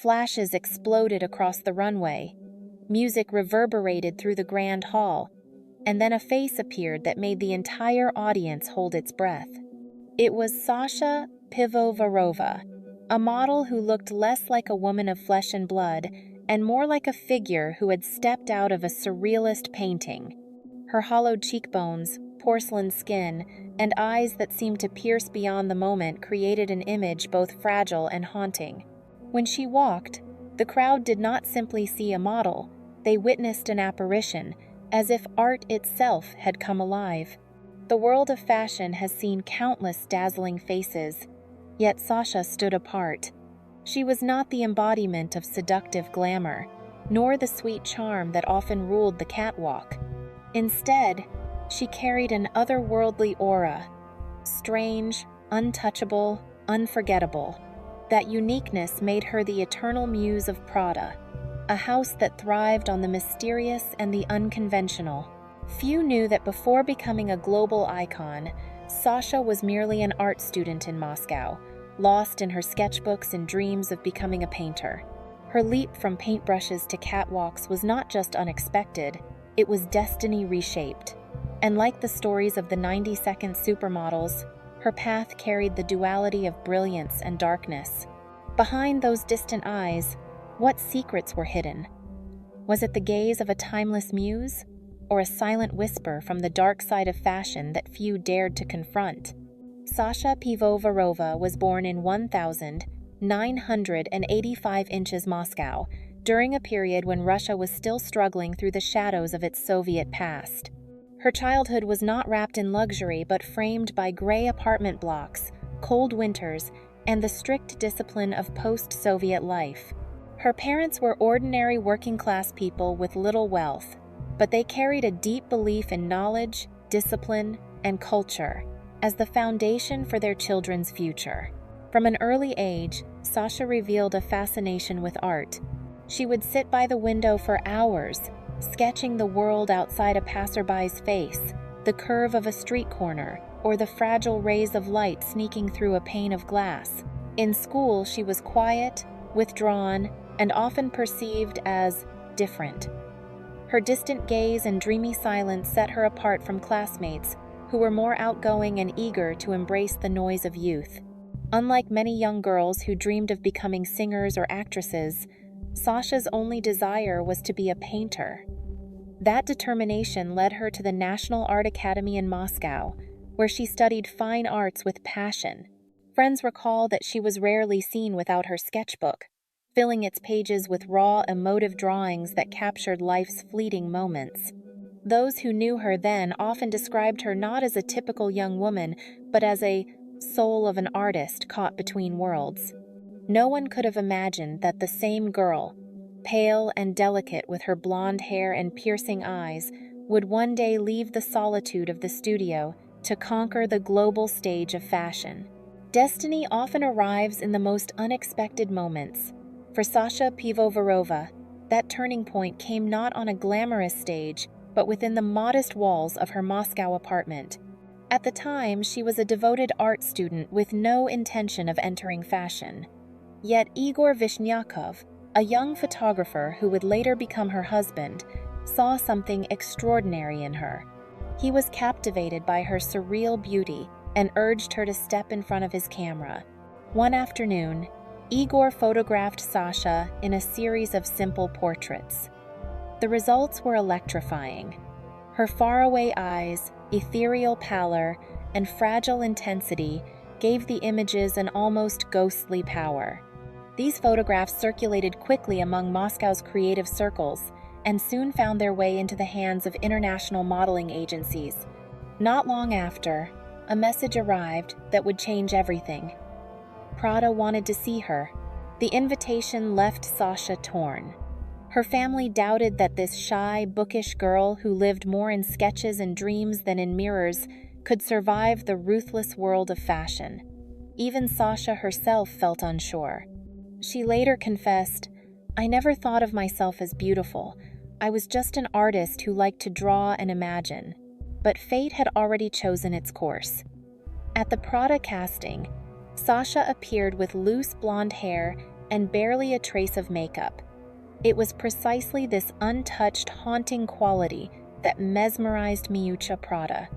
Flashes exploded across the runway. Music reverberated through the grand hall, and then a face appeared that made the entire audience hold its breath. It was Sasha Pivovarova, a model who looked less like a woman of flesh and blood and more like a figure who had stepped out of a surrealist painting. Her hollowed cheekbones, porcelain skin, and eyes that seemed to pierce beyond the moment created an image both fragile and haunting. When she walked, the crowd did not simply see a model, they witnessed an apparition, as if art itself had come alive. The world of fashion has seen countless dazzling faces, yet Sasha stood apart. She was not the embodiment of seductive glamour, nor the sweet charm that often ruled the catwalk. Instead, she carried an otherworldly aura, strange, untouchable, unforgettable. That uniqueness made her the eternal muse of Prada, a house that thrived on the mysterious and the unconventional. Few knew that before becoming a global icon, Sasha was merely an art student in Moscow, lost in her sketchbooks and dreams of becoming a painter. Her leap from paintbrushes to catwalks was not just unexpected, it was destiny reshaped. And like the stories of the 90s Supermodels, her path carried the duality of brilliance and darkness. Behind those distant eyes, what secrets were hidden? Was it the gaze of a timeless muse, or a silent whisper from the dark side of fashion that few dared to confront? Sasha Pivovarova was born in 1985 inches Moscow, during a period when Russia was still struggling through the shadows of its Soviet past. Her childhood was not wrapped in luxury but framed by gray apartment blocks, cold winters, and the strict discipline of post-Soviet life. Her parents were ordinary working-class people with little wealth, but they carried a deep belief in knowledge, discipline, and culture as the foundation for their children's future. From an early age, Sasha revealed a fascination with art. She would sit by the window for hours, sketching the world outside a passerby's face, the curve of a street corner, or the fragile rays of light sneaking through a pane of glass. In school, she was quiet, withdrawn, and often perceived as different. Her distant gaze and dreamy silence set her apart from classmates who were more outgoing and eager to embrace the noise of youth. Unlike many young girls who dreamed of becoming singers or actresses, Sasha's only desire was to be a painter. That determination led her to the National Art Academy in Moscow, where she studied fine arts with passion. Friends recall that she was rarely seen without her sketchbook, filling its pages with raw, emotive drawings that captured life's fleeting moments. Those who knew her then often described her not as a typical young woman, but as a soul of an artist caught between worlds. No one could have imagined that the same girl, pale and delicate with her blonde hair and piercing eyes, would one day leave the solitude of the studio to conquer the global stage of fashion. Destiny often arrives in the most unexpected moments. For Sasha Pivovarova, that turning point came not on a glamorous stage, but within the modest walls of her Moscow apartment. At the time, she was a devoted art student with no intention of entering fashion. Yet Igor Vishnyakov, a young photographer who would later become her husband, saw something extraordinary in her. He was captivated by her surreal beauty and urged her to step in front of his camera. One afternoon, Igor photographed Sasha in a series of simple portraits. The results were electrifying. Her faraway eyes, ethereal pallor, and fragile intensity gave the images an almost ghostly power. These photographs circulated quickly among Moscow's creative circles and soon found their way into the hands of international modeling agencies. Not long after, a message arrived that would change everything. Prada wanted to see her. The invitation left Sasha torn. Her family doubted that this shy, bookish girl who lived more in sketches and dreams than in mirrors could survive the ruthless world of fashion. Even Sasha herself felt unsure. She later confessed, "I never thought of myself as beautiful. I was just an artist who liked to draw and imagine." But fate had already chosen its course. At the Prada casting, Sasha appeared with loose blonde hair and barely a trace of makeup. It was precisely this untouched, haunting quality that mesmerized Miuccia Prada.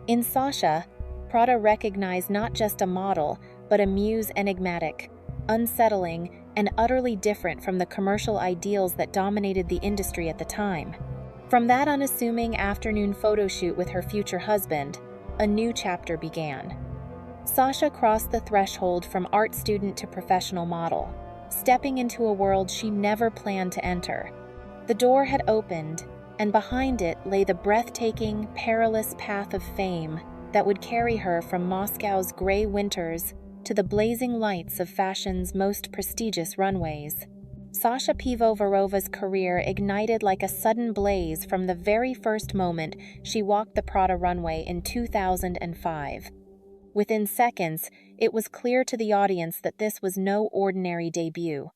In Sasha, Prada recognized not just a model, but a muse enigmatic, unsettling, and utterly different from the commercial ideals that dominated the industry at the time. From that unassuming afternoon photo shoot with her future husband, a new chapter began. Sasha crossed the threshold from art student to professional model, stepping into a world she never planned to enter. The door had opened, and behind it lay the breathtaking, perilous path of fame that would carry her from Moscow's gray winters to the blazing lights of fashion's most prestigious runways. Sasha Pivovarova's career ignited like a sudden blaze from the very first moment she walked the Prada runway in 2005. Within seconds, it was clear to the audience that this was no ordinary debut.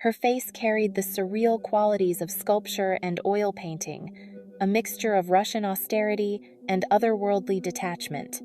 Her face carried the surreal qualities of sculpture and oil painting, a mixture of Russian austerity and otherworldly detachment.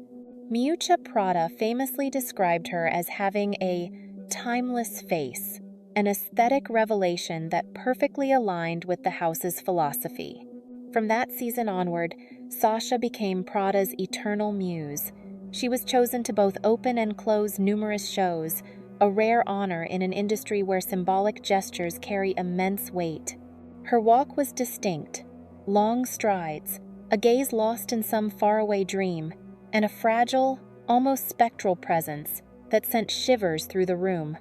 Miuccia Prada famously described her as having a timeless face, an aesthetic revelation that perfectly aligned with the house's philosophy. From that season onward, Sasha became Prada's eternal muse. She was chosen to both open and close numerous shows, a rare honor in an industry where symbolic gestures carry immense weight. Her walk was distinct, long strides, a gaze lost in some faraway dream, and a fragile, almost spectral presence that sent shivers through the room.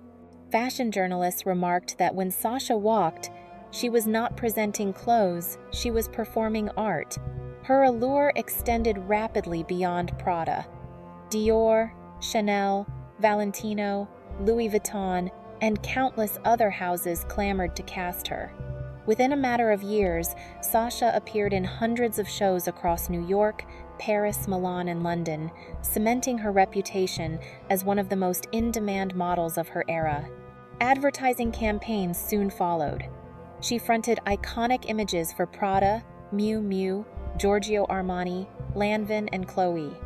Fashion journalists remarked that when Sasha walked, she was not presenting clothes, she was performing art. Her allure extended rapidly beyond Prada. Dior, Chanel, Valentino, Louis Vuitton, and countless other houses clamored to cast her. Within a matter of years, Sasha appeared in hundreds of shows across New York, Paris, Milan, and London, cementing her reputation as one of the most in-demand models of her era. Advertising campaigns soon followed. She fronted iconic images for Prada, Miu Miu, Giorgio Armani, Lanvin, and Chloe.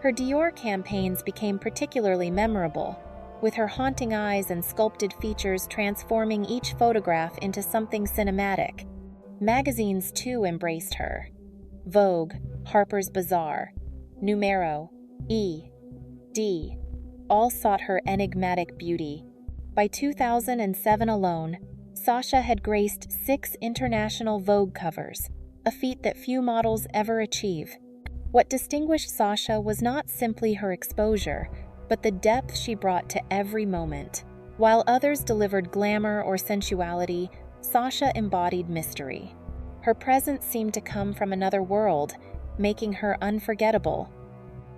Her Dior campaigns became particularly memorable, with her haunting eyes and sculpted features transforming each photograph into something cinematic. Magazines too embraced her. Vogue, Harper's Bazaar, Numero, E, D, all sought her enigmatic beauty. By 2007 alone, Sasha had graced 6 international Vogue covers, a feat that few models ever achieve. What distinguished Sasha was not simply her exposure, but the depth she brought to every moment. While others delivered glamour or sensuality, Sasha embodied mystery. Her presence seemed to come from another world, making her unforgettable.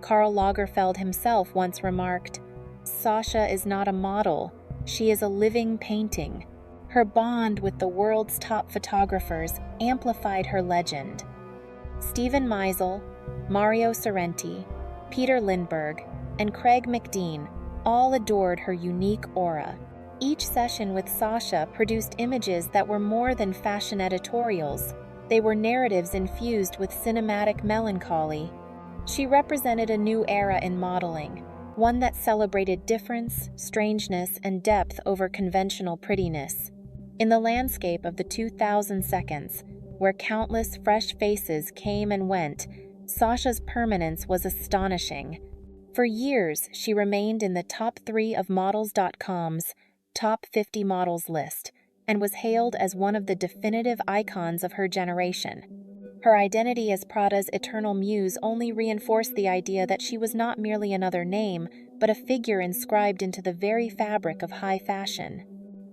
Karl Lagerfeld himself once remarked, "Sasha is not a model, she is a living painting." Her bond with the world's top photographers amplified her legend. Steven Meisel, Mario Sorrenti, Peter Lindbergh, and Craig McDean all adored her unique aura. Each session with Sasha produced images that were more than fashion editorials. They were narratives infused with cinematic melancholy. She represented a new era in modeling, one that celebrated difference, strangeness, and depth over conventional prettiness. In the landscape of the 2000 seconds, where countless fresh faces came and went, Sasha's permanence was astonishing. For years, she remained in the top 3 of Models.com's Top 50 Models list and was hailed as one of the definitive icons of her generation. Her identity as Prada's eternal muse only reinforced the idea that she was not merely another name, but a figure inscribed into the very fabric of high fashion.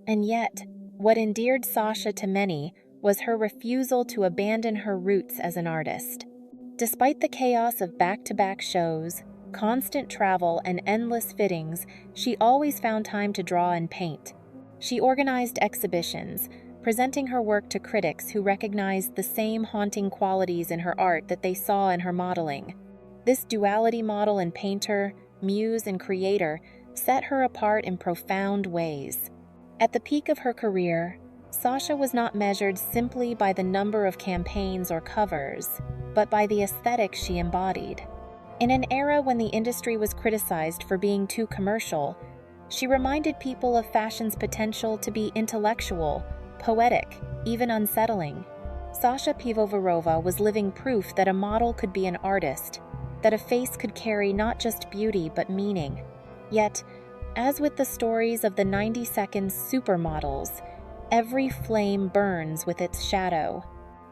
And yet, what endeared Sasha to many was her refusal to abandon her roots as an artist. Despite the chaos of back-to-back shows, constant travel, and endless fittings, she always found time to draw and paint. She organized exhibitions, presenting her work to critics who recognized the same haunting qualities in her art that they saw in her modeling. This duality, model and painter, muse and creator, set her apart in profound ways. At the peak of her career, Sasha was not measured simply by the number of campaigns or covers, but by the aesthetic she embodied. In an era when the industry was criticized for being too commercial, She reminded people of fashion's potential to be intellectual, poetic, even unsettling. Sasha Pivovarova was living proof that a model could be an artist, that a face could carry not just beauty but meaning. Yet, as with the stories of the 90s Supermodels, every flame burns with its shadow.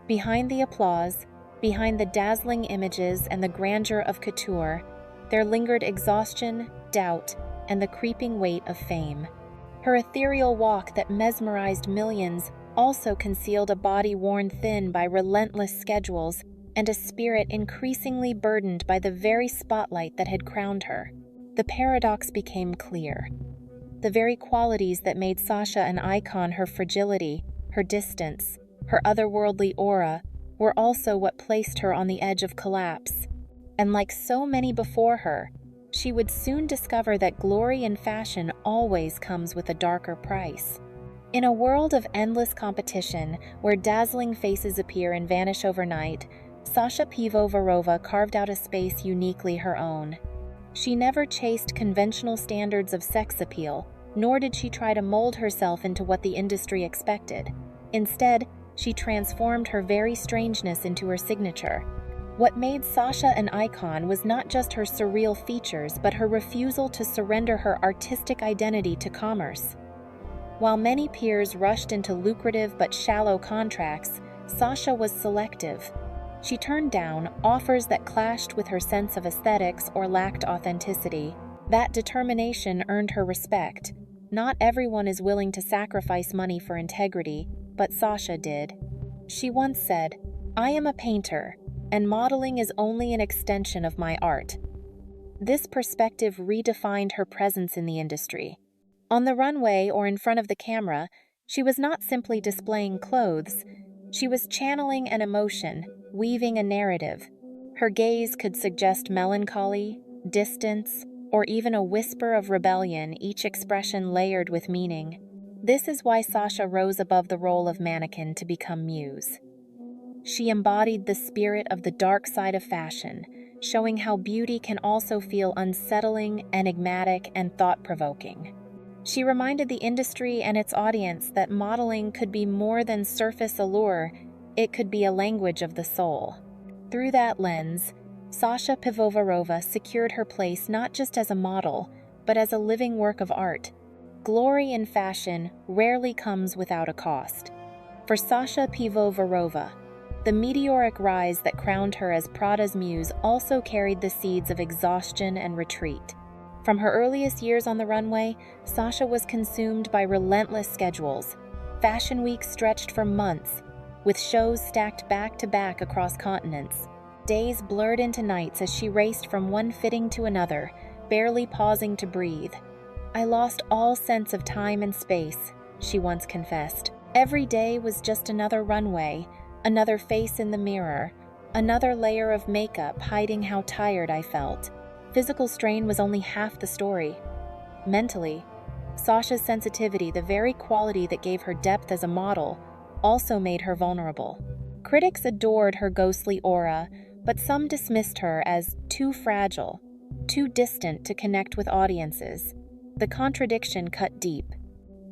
Behind the applause, behind the dazzling images and the grandeur of couture, there lingered exhaustion, doubt, and the creeping weight of fame. Her ethereal walk that mesmerized millions also concealed a body worn thin by relentless schedules and a spirit increasingly burdened by the very spotlight that had crowned her. The paradox became clear. The very qualities that made Sasha an icon, her fragility, her distance, her otherworldly aura, were also what placed her on the edge of collapse. And like so many before her, she would soon discover that glory in fashion always comes with a darker price. In a world of endless competition, where dazzling faces appear and vanish overnight, Sasha Pivovarova carved out a space uniquely her own. She never chased conventional standards of sex appeal, nor did she try to mold herself into what the industry expected. Instead, she transformed her very strangeness into her signature. What made Sasha an icon was not just her surreal features, but her refusal to surrender her artistic identity to commerce. While many peers rushed into lucrative but shallow contracts, Sasha was selective. She turned down offers that clashed with her sense of aesthetics or lacked authenticity. That determination earned her respect. Not everyone is willing to sacrifice money for integrity, but Sasha did. She once said, "I am a painter, and modeling is only an extension of my art." This perspective redefined her presence in the industry. On the runway or in front of the camera, she was not simply displaying clothes. She was channeling an emotion, weaving a narrative. Her gaze could suggest melancholy, distance, or even a whisper of rebellion, each expression layered with meaning. This is why Sasha rose above the role of mannequin to become Muse. She embodied the spirit of the dark side of fashion, showing how beauty can also feel unsettling, enigmatic, and thought-provoking. She reminded the industry and its audience that modeling could be more than surface allure, it could be a language of the soul. Through that lens, Sasha Pivovarova secured her place not just as a model, but as a living work of art. Glory in fashion rarely comes without a cost. For Sasha Pivovarova, the meteoric rise that crowned her as Prada's muse also carried the seeds of exhaustion and retreat. From her earliest years on the runway, Sasha was consumed by relentless schedules. Fashion weeks stretched for months, with shows stacked back to back across continents. Days blurred into nights as she raced from one fitting to another, barely pausing to breathe. "I lost all sense of time and space," she once confessed. "Every day was just another runway, another face in the mirror, another layer of makeup hiding how tired I felt." Physical strain was only half the story. Mentally, Sasha's sensitivity, the very quality that gave her depth as a model, also made her vulnerable. Critics adored her ghostly aura, but some dismissed her as too fragile, too distant to connect with audiences. The contradiction cut deep.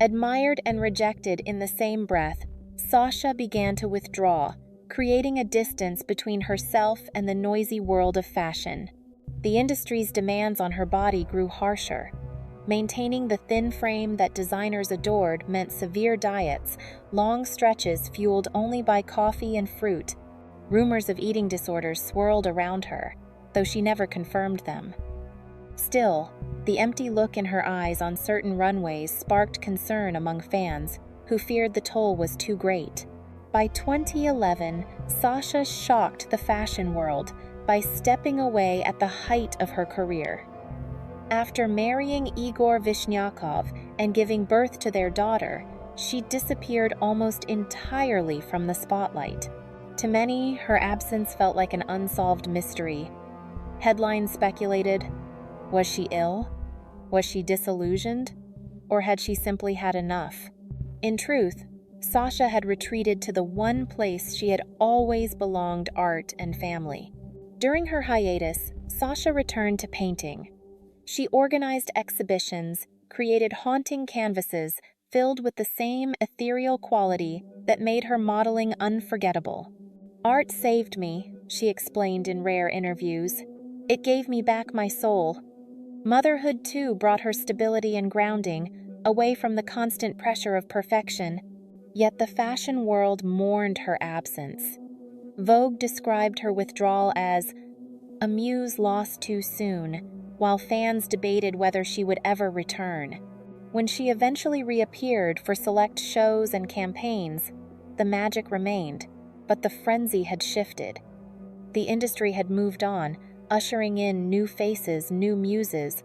Admired and rejected in the same breath, Sasha began to withdraw, creating a distance between herself and the noisy world of fashion. The industry's demands on her body grew harsher. Maintaining the thin frame that designers adored meant severe diets, long stretches fueled only by coffee and fruit. Rumors of eating disorders swirled around her, though she never confirmed them. Still, the empty look in her eyes on certain runways sparked concern among fans, who feared the toll was too great. By 2011, Sasha shocked the fashion world by stepping away at the height of her career. After marrying Igor Vishnyakov and giving birth to their daughter, she disappeared almost entirely from the spotlight. To many, her absence felt like an unsolved mystery. Headlines speculated, was she ill? Was she disillusioned? Or had she simply had enough? In truth, Sasha had retreated to the one place she had always belonged: art and family. During her hiatus, Sasha returned to painting. She organized exhibitions, created haunting canvases filled with the same ethereal quality that made her modeling unforgettable. "Art saved me," she explained in rare interviews. "It gave me back my soul." Motherhood, too, brought her stability and grounding, away from the constant pressure of perfection. Yet the fashion world mourned her absence. Vogue described her withdrawal as a muse lost too soon, while fans debated whether she would ever return. When she eventually reappeared for select shows and campaigns, the magic remained, but the frenzy had shifted. The industry had moved on, ushering in new faces, new muses.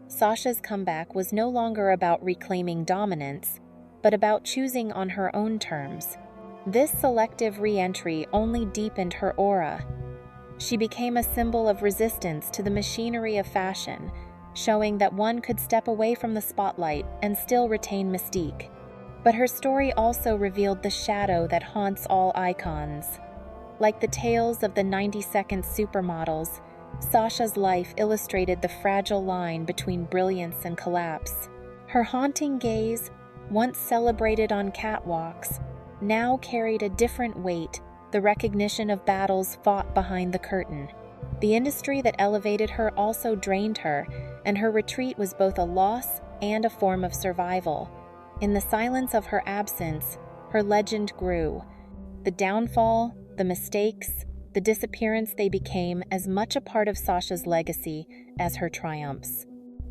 Sasha's comeback was no longer about reclaiming dominance, but about choosing on her own terms. This selective re-entry only deepened her aura. She became a symbol of resistance to the machinery of fashion, showing that one could step away from the spotlight and still retain mystique. But her story also revealed the shadow that haunts all icons. Like the tales of the 90s Supermodels, Sasha's life illustrated the fragile line between brilliance and collapse. Her haunting gaze, once celebrated on catwalks, now carried a different weight, the recognition of battles fought behind the curtain. The industry that elevated her also drained her, and her retreat was both a loss and a form of survival. In the silence of her absence, her legend grew. The downfall, the mistakes, the disappearance, they became as much a part of Sasha's legacy as her triumphs.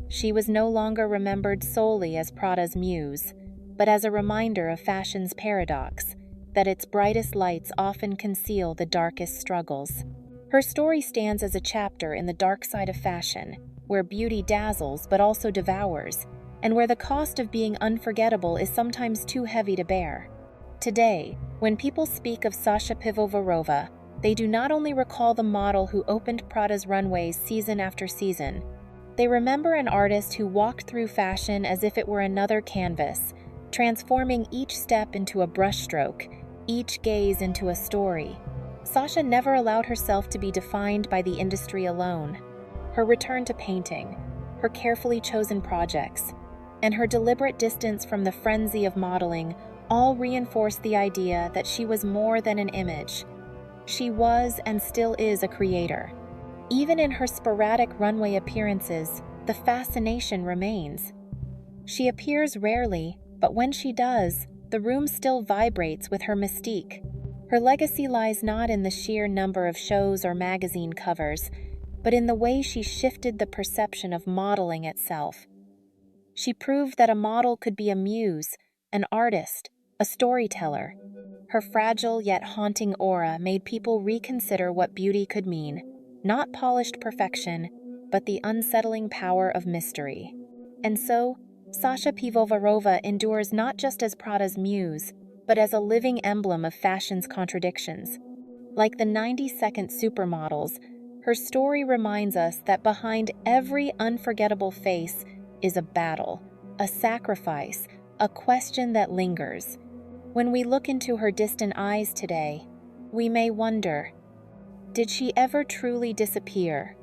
She was no longer remembered solely as Prada's muse, but as a reminder of fashion's paradox, that its brightest lights often conceal the darkest struggles. Her story stands as a chapter in the dark side of fashion, where beauty dazzles but also devours, and where the cost of being unforgettable is sometimes too heavy to bear. Today, when people speak of Sasha Pivovarova, they do not only recall the model who opened Prada's runways season after season. They remember an artist who walked through fashion as if it were another canvas, transforming each step into a brushstroke, each gaze into a story. Sasha never allowed herself to be defined by the industry alone. Her return to painting, her carefully chosen projects, and her deliberate distance from the frenzy of modeling all reinforced the idea that she was more than an image. She was and still is a creator. Even in her sporadic runway appearances, the fascination remains. She appears rarely, but when she does, the room still vibrates with her mystique. Her legacy lies not in the sheer number of shows or magazine covers, but in the way she shifted the perception of modeling itself. She proved that a model could be a muse, an artist, a storyteller. Her fragile yet haunting aura made people reconsider what beauty could mean, not polished perfection, but the unsettling power of mystery. And so, Sasha Pivovarova endures not just as Prada's muse, but as a living emblem of fashion's contradictions. Like the 90s Supermodels, her story reminds us that behind every unforgettable face is a battle, a sacrifice, a question that lingers. When we look into her distant eyes today, we may wonder, did she ever truly disappear?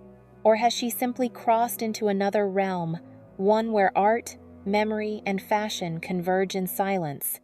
Or has she simply crossed into another realm, one where art, memory, and fashion converge in silence?